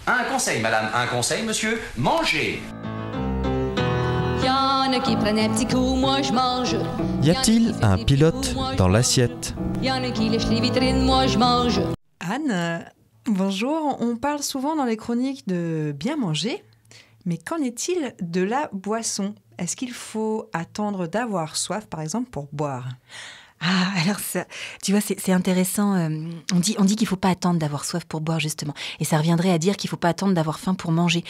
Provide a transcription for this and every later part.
Un conseil, madame, un conseil, monsieur, mangez. Y'en a qui prennent un petit coup, moi je mange. Y a-t-il un pilote dans l'assiette ? Y'en a qui lèchent les vitrines, moi je mange. Anne, bonjour. On parle souvent dans les chroniques de bien manger, mais qu'en est-il de la boisson ? Est-ce qu'il faut attendre d'avoir soif, par exemple, pour boire ? Ah, alors ça, tu vois, c'est intéressant. On dit qu'il ne faut pas attendre d'avoir soif pour boire, justement. Et ça reviendrait à dire qu'il ne faut pas attendre d'avoir faim pour manger.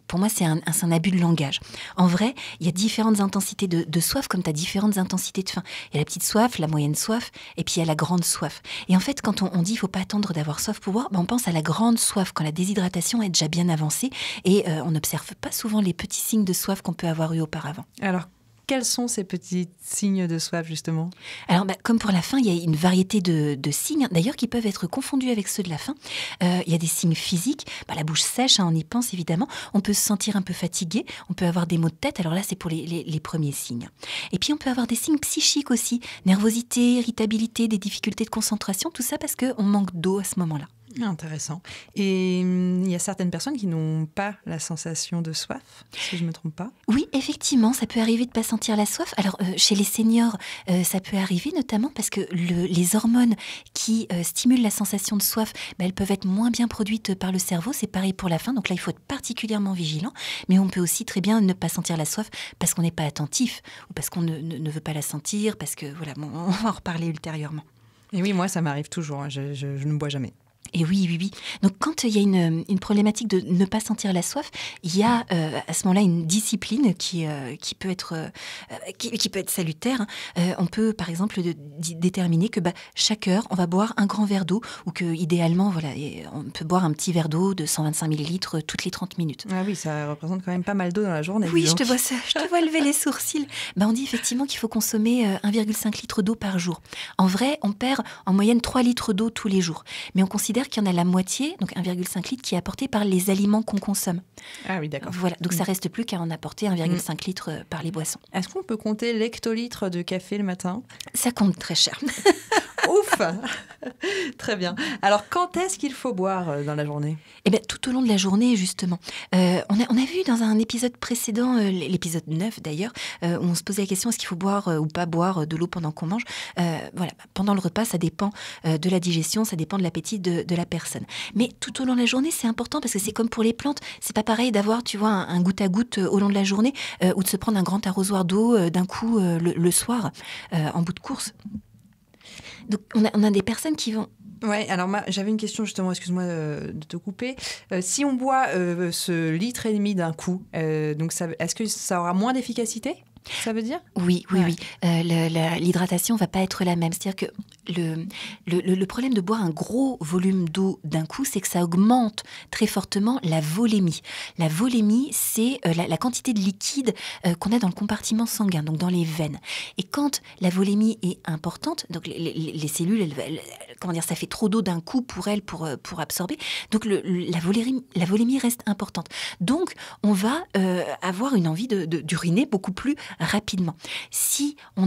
Pour moi, c'est un abus de langage. En vrai, il y a différentes intensités de soif, comme tu as différentes intensités de faim. Il y a la petite soif, la moyenne soif, et puis il y a la grande soif. Et en fait, quand on dit qu'il ne faut pas attendre d'avoir soif pour boire, on pense à la grande soif, quand la déshydratation est déjà bien avancée, et on n'observe pas souvent les petits signes de soif qu'on peut avoir eu auparavant. Alors, quels sont ces petits signes de soif, justement ? Alors, comme pour la faim, il y a une variété de signes, d'ailleurs, qui peuvent être confondus avec ceux de la faim. Il y a des signes physiques, la bouche sèche, on y pense évidemment. On peut se sentir un peu fatigué, on peut avoir des maux de tête. Alors là, c'est pour les premiers signes. Et puis, on peut avoir des signes psychiques aussi, nervosité, irritabilité, des difficultés de concentration, tout ça parce qu'on manque d'eau à ce moment-là. Intéressant. Et il y a certaines personnes qui n'ont pas la sensation de soif, si je ne me trompe pas. Oui, effectivement, ça peut arriver de ne pas sentir la soif. Alors, chez les seniors, ça peut arriver notamment parce que les hormones qui stimulent la sensation de soif, elles peuvent être moins bien produites par le cerveau. C'est pareil pour la faim, donc là, il faut être particulièrement vigilant. Mais on peut aussi très bien ne pas sentir la soif parce qu'on n'est pas attentif ou parce qu'on ne veut pas la sentir, parce que, voilà, on va en reparler ultérieurement. Et oui, moi, ça m'arrive toujours, hein. Je ne bois jamais. Et oui. Donc, quand il y a une problématique de ne pas sentir la soif, il y a à ce moment-là une discipline qui peut être salutaire. On peut, par exemple, déterminer que chaque heure, on va boire un grand verre d'eau ou que, idéalement, voilà, on peut boire un petit verre d'eau de 125 millilitres toutes les 30 minutes. Ah oui, ça représente quand même pas mal d'eau dans la journée. Oui, je te vois lever les sourcils. On dit effectivement qu'il faut consommer 1,5 litre d'eau par jour. En vrai, on perd en moyenne 3 litres d'eau tous les jours. Mais on considère qu'il y en a la moitié, donc 1,5 litre, qui est apporté par les aliments qu'on consomme. Ah oui, d'accord. Voilà, donc ça reste plus qu'à en apporter 1,5 litre par les boissons. Est-ce qu'on peut compter l'hectolitre de café le matin ? Ça compte très cher. Ouf. Très bien. Alors, quand est-ce qu'il faut boire dans la journée ? Tout au long de la journée, justement. On a vu dans un épisode précédent, l'épisode 9 d'ailleurs, où on se posait la question, est-ce qu'il faut boire ou pas boire de l'eau pendant qu'on mange ? Pendant le repas, ça dépend de la digestion, ça dépend de l'appétit de la personne. Mais tout au long de la journée, c'est important parce que c'est comme pour les plantes. C'est pas pareil d'avoir, tu vois, un goutte à goutte au long de la journée ou de se prendre un grand arrosoir d'eau d'un coup le soir en bout de course. Donc, on a des personnes qui vont... Ouais, alors j'avais une question justement, excuse-moi de te couper. Si on boit ce litre et demi d'un coup, est-ce que ça aura moins d'efficacité ? Ça veut dire ? Oui. L'hydratation ne va pas être la même. C'est-à-dire que le problème de boire un gros volume d'eau d'un coup, c'est que ça augmente très fortement la volémie. La volémie, c'est la quantité de liquide qu'on a dans le compartiment sanguin, donc dans les veines. Et quand la volémie est importante, donc les cellules, ça fait trop d'eau d'un coup pour elles, pour absorber. Donc la volémie reste importante. Donc, on va avoir une envie d'uriner beaucoup plus rapidement. Si on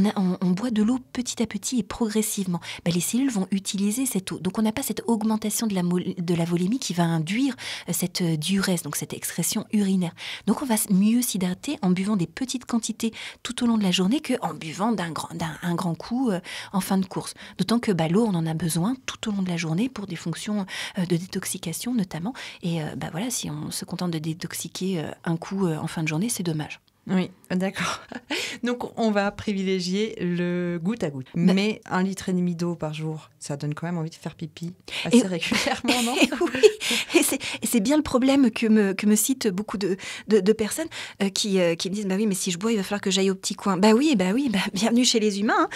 boit de l'eau petit à petit et progressivement, les cellules vont utiliser cette eau. Donc, on n'a pas cette augmentation de la volémie qui va induire cette diurèse, donc cette excrétion urinaire. Donc, on va mieux s'hydrater en buvant des petites quantités tout au long de la journée qu'en buvant un grand coup en fin de course. D'autant que l'eau, on en a besoin tout au long de la journée pour des fonctions de détoxication notamment. Et si on se contente de détoxiquer un coup en fin de journée, c'est dommage. Oui, d'accord. Donc, on va privilégier le goutte à goutte. Mais 1,5 litre d'eau par jour, ça donne quand même envie de faire pipi assez régulièrement, non ? Oui, et c'est bien le problème que me citent beaucoup de personnes qui me disent « oui, mais si je bois, il va falloir que j'aille au petit coin. » Bienvenue chez les humains.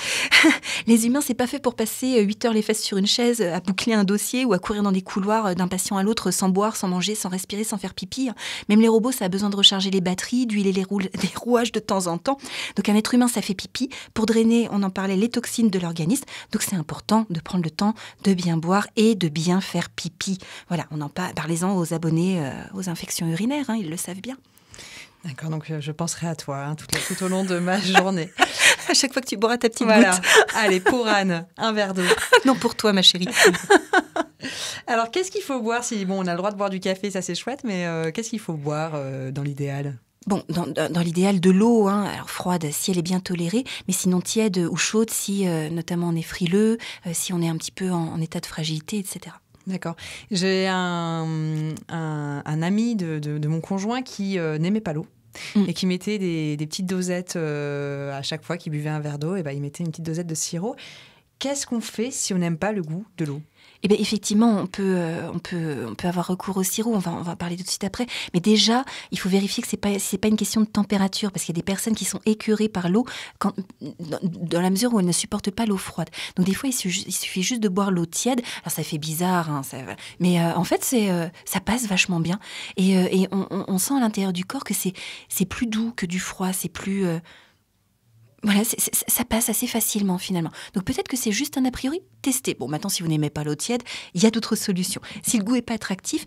Hein. Les humains, c'est pas fait pour passer 8 heures les fesses sur une chaise, à boucler un dossier ou à courir dans des couloirs d'un patient à l'autre sans boire, sans manger, sans respirer, sans faire pipi. Même les robots, ça a besoin de recharger les batteries, d'huiler les rouages de temps en temps. Donc un être humain, ça fait pipi. Pour drainer, on en parlait, les toxines de l'organisme. Donc c'est important de prendre le temps de bien boire et de bien faire pipi. Voilà, parlez-en aux abonnés aux infections urinaires, hein, ils le savent bien. D'accord, donc je penserai à toi tout au long de ma journée. À chaque fois que tu boiras ta petite voilà. goutte. Allez, pour Anne, un verre d'eau. Non, pour toi, ma chérie. Alors, qu'est-ce qu'il faut boire si on a le droit de boire du café, ça c'est chouette, mais qu'est-ce qu'il faut boire dans l'idéal? Bon, dans l'idéal de l'eau, hein, alors froide si elle est bien tolérée, mais sinon tiède ou chaude si notamment on est frileux, si on est un petit peu en état de fragilité, etc. D'accord. J'ai un ami de mon conjoint qui n'aimait pas l'eau. Et qui mettait des petites dosettes à chaque fois qu'il buvait un verre d'eau, et il mettait une petite dosette de sirop. Qu'est-ce qu'on fait si on n'aime pas le goût de l'eau? Eh bien, effectivement, on peut avoir recours au sirop. On va parler tout de suite après. Mais déjà, il faut vérifier que c'est pas une question de température, parce qu'il y a des personnes qui sont écœurées par l'eau dans la mesure où elles ne supportent pas l'eau froide. Donc des fois, il suffit juste de boire l'eau tiède. Alors ça fait bizarre, hein, mais en fait, ça passe vachement bien. Et on sent à l'intérieur du corps que c'est plus doux que du froid. C'est plus voilà, ça passe assez facilement finalement. Donc peut-être que c'est juste un a priori, testez. Bon, maintenant, si vous n'aimez pas l'eau tiède, il y a d'autres solutions. Si le goût n'est pas attractif,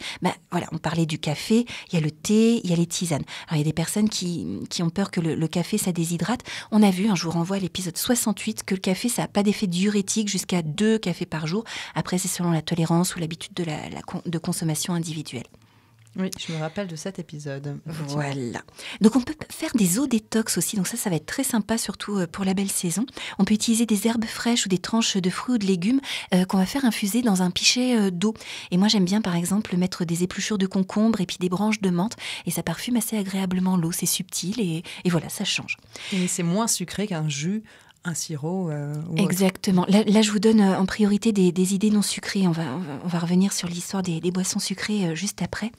voilà, on parlait du café, il y a le thé, il y a les tisanes. Alors il y a des personnes qui ont peur que le café, ça déshydrate. On a vu, je vous renvoie à l'épisode 68, que le café, ça n'a pas d'effet diurétique jusqu'à 2 cafés par jour. Après, c'est selon la tolérance ou l'habitude de consommation individuelle. Oui, je me rappelle de cet épisode. Voilà. Donc on peut faire des eaux détox aussi. Donc ça va être très sympa, surtout pour la belle saison. On peut utiliser des herbes fraîches ou des tranches de fruits ou de légumes qu'on va faire infuser dans un pichet d'eau. Et moi j'aime bien par exemple mettre des épluchures de concombre et puis des branches de menthe. Et ça parfume assez agréablement l'eau. C'est subtil et voilà, ça change. Et c'est moins sucré qu'un jus, un sirop Exactement. Là, je vous donne en priorité des idées non sucrées. On va revenir sur l'histoire des boissons sucrées juste après.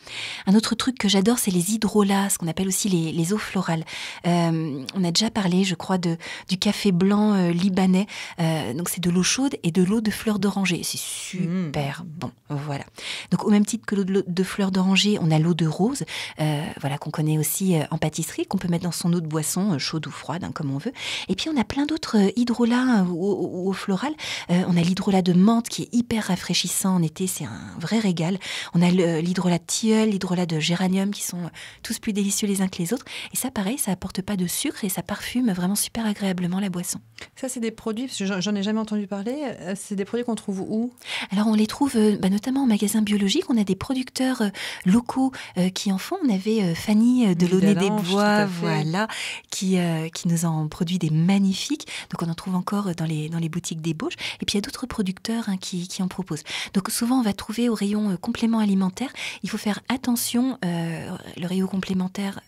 Un autre truc que j'adore, c'est les hydrolats, ce qu'on appelle aussi les eaux florales. On a déjà parlé, je crois, du café blanc libanais. Donc, c'est de l'eau chaude et de l'eau de fleurs d'oranger. C'est super bon. Voilà. Donc, au même titre que l'eau de fleurs d'oranger, on a l'eau de rose, voilà, qu'on connaît aussi en pâtisserie, qu'on peut mettre dans son eau de boisson, chaude ou froide, hein, comme on veut. Et puis, on a plein d'autres hydrolats ou eau florale. On a l'hydrolat de menthe qui est hyper rafraîchissant en été, c'est un vrai régal. On a l'hydrolat de tilleul, l'hydrolat de géranium qui sont tous plus délicieux les uns que les autres. Et ça, pareil, ça apporte pas de sucre et ça parfume vraiment super agréablement la boisson. Ça, c'est des produits, parce que j'en ai jamais entendu parler, c'est des produits qu'on trouve où? Alors, on les trouve notamment en magasin biologique. On a des producteurs locaux qui en font. On avait Fanny de Launay des Bois, voilà, qui nous en produit des magnifiques. Donc, on en trouve encore dans les boutiques d'ébauche. Et puis, il y a d'autres producteurs qui en proposent. Donc, souvent, on va trouver au rayon compléments alimentaires. Il faut faire attention, le rayon complémentaire...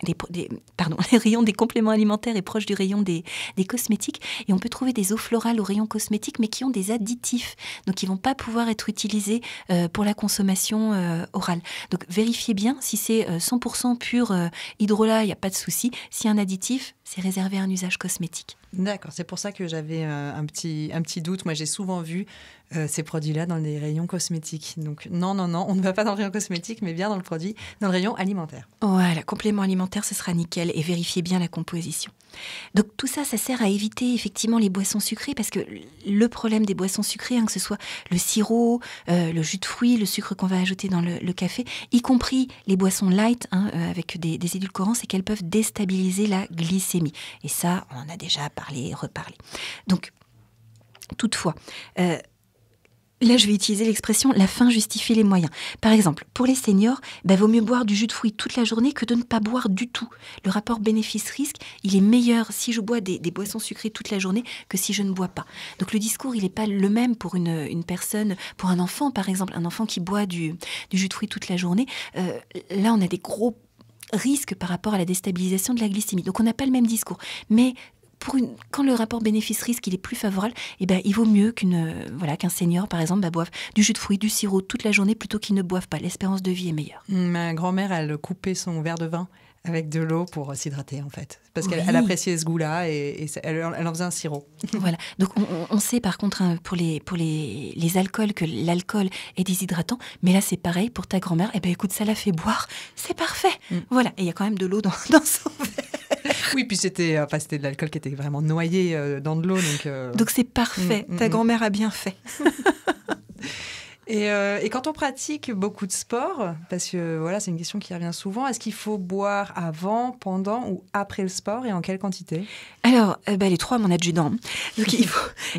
les rayons des compléments alimentaires est proche du rayon des cosmétiques. Et on peut trouver des eaux florales au rayon cosmétique, mais qui ont des additifs. Donc, qui ne vont pas pouvoir être utilisés pour la consommation orale. Donc, vérifiez bien si c'est 100% pur hydrolat, il n'y a pas de souci. S'il y a un additif, c'est réservé à un usage cosmétique. D'accord, c'est pour ça que j'avais un petit doute. Moi, j'ai souvent vu ces produits-là dans les rayons cosmétiques. Donc, non, on ne va pas dans le rayon cosmétique, mais bien dans le rayon alimentaire. Voilà, complément alimentaire, ce sera nickel. Et vérifiez bien la composition. Donc, tout ça, ça sert à éviter effectivement les boissons sucrées, parce que le problème des boissons sucrées, que ce soit le sirop, le jus de fruits, le sucre qu'on va ajouter dans le café, y compris les boissons light, avec des édulcorants, c'est qu'elles peuvent déstabiliser la glycémie. Et ça, on en a déjà parlé et reparlé. Donc, toutefois... Là, je vais utiliser l'expression « la fin justifie les moyens ». Par exemple, pour les seniors, vaut mieux boire du jus de fruits toute la journée que de ne pas boire du tout. Le rapport bénéfice-risque, il est meilleur si je bois des boissons sucrées toute la journée que si je ne bois pas. Donc le discours, il n'est pas le même pour une personne, pour un enfant par exemple, un enfant qui boit du jus de fruits toute la journée. Là, on a des gros risques par rapport à la déstabilisation de la glycémie. Donc on n'a pas le même discours. Mais quand le rapport bénéfice-risque il est plus favorable, il vaut mieux qu'un senior, par exemple, boive du jus de fruits, du sirop toute la journée plutôt qu'il ne boive pas. L'espérance de vie est meilleure. Ma grand-mère, elle coupait son verre de vin avec de l'eau pour s'hydrater, en fait. Parce qu'elle appréciait ce goût-là et elle en faisait un sirop. Voilà. Donc, on sait, par contre, pour les alcools, que l'alcool est déshydratant. Mais là, c'est pareil pour ta grand-mère. Écoute, ça l'a fait boire. C'est parfait. Voilà. Et il y a quand même de l'eau dans son verre. Oui, puis c'était de l'alcool qui était vraiment noyé dans de l'eau. Donc c'est parfait. Ta grand-mère a bien fait. Et quand on pratique beaucoup de sport, parce que voilà, c'est une question qui revient souvent, est-ce qu'il faut boire avant, pendant ou après le sport et en quelle quantité ? Alors, les trois, mon adjudant. Donc,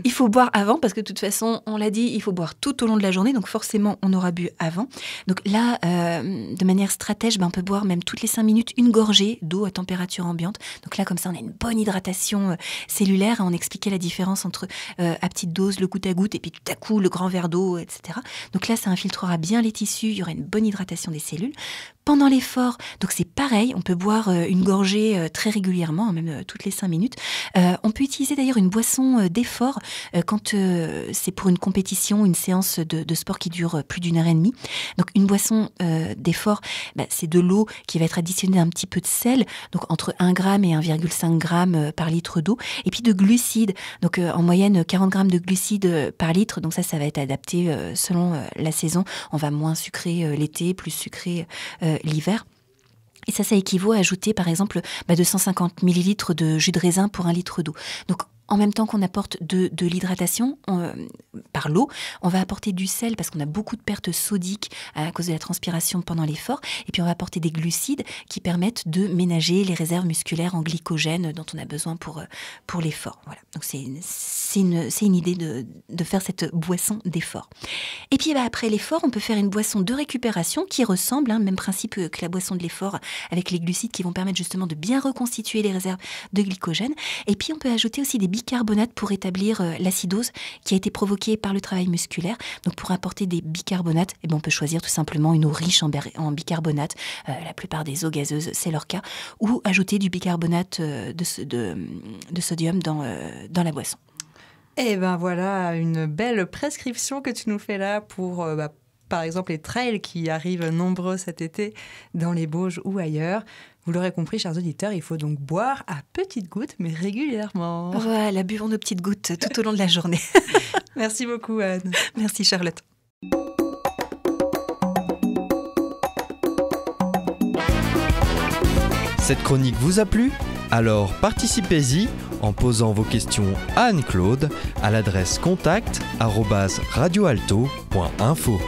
il faut boire avant, parce que de toute façon, on l'a dit, il faut boire tout au long de la journée. Donc, forcément, on aura bu avant. Donc là, de manière stratège, on peut boire même toutes les 5 minutes une gorgée d'eau à température ambiante. Donc là, comme ça, on a une bonne hydratation cellulaire. On expliquait la différence entre à petite dose, le goutte à goutte, et puis tout à coup, le grand verre d'eau, etc. Donc là, ça infiltrera bien les tissus. Il y aura une bonne hydratation des cellules. Pendant l'effort, donc c'est pareil, on peut boire une gorgée très régulièrement, même toutes les 5 minutes. On peut utiliser d'ailleurs une boisson d'effort quand c'est pour une compétition, une séance de sport qui dure plus d'1 heure et demie. Donc une boisson d'effort, c'est de l'eau qui va être additionnée d'un petit peu de sel, donc entre 1 gramme et 1,5 gramme par litre d'eau, et puis de glucides, donc en moyenne 40 grammes de glucides par litre, donc ça va être adapté selon la saison. On va moins sucrer l'été, plus sucrer l'hiver. Et ça équivaut à ajouter par exemple 250 millilitres de jus de raisin pour 1 litre d'eau. Donc en même temps qu'on apporte de l'hydratation par l'eau, on va apporter du sel parce qu'on a beaucoup de pertes sodiques à cause de la transpiration pendant l'effort. Et puis on va apporter des glucides qui permettent de ménager les réserves musculaires en glycogène dont on a besoin pour l'effort. Voilà. Donc c'est une idée de faire cette boisson d'effort. Et puis après l'effort, on peut faire une boisson de récupération qui ressemble, même principe que la boisson de l'effort, avec les glucides qui vont permettre justement de bien reconstituer les réserves de glycogène. Et puis on peut ajouter aussi des bicarbonate pour rétablir l'acidose qui a été provoquée par le travail musculaire. Donc pour apporter des bicarbonates, on peut choisir tout simplement une eau riche en bicarbonate. La plupart des eaux gazeuses, c'est leur cas. Ou ajouter du bicarbonate de sodium dans la boisson. Et voilà une belle prescription que tu nous fais là pour par exemple les trails qui arrivent nombreux cet été dans les Bauges ou ailleurs. Vous l'aurez compris, chers auditeurs, il faut donc boire à petites gouttes, mais régulièrement. Voilà, buvons nos petites gouttes tout au long de la journée. Merci beaucoup, Anne. Merci, Charlotte. Cette chronique vous a plu ? Alors participez-y en posant vos questions à Anne-Claude à l'adresse contact@radioalto.info.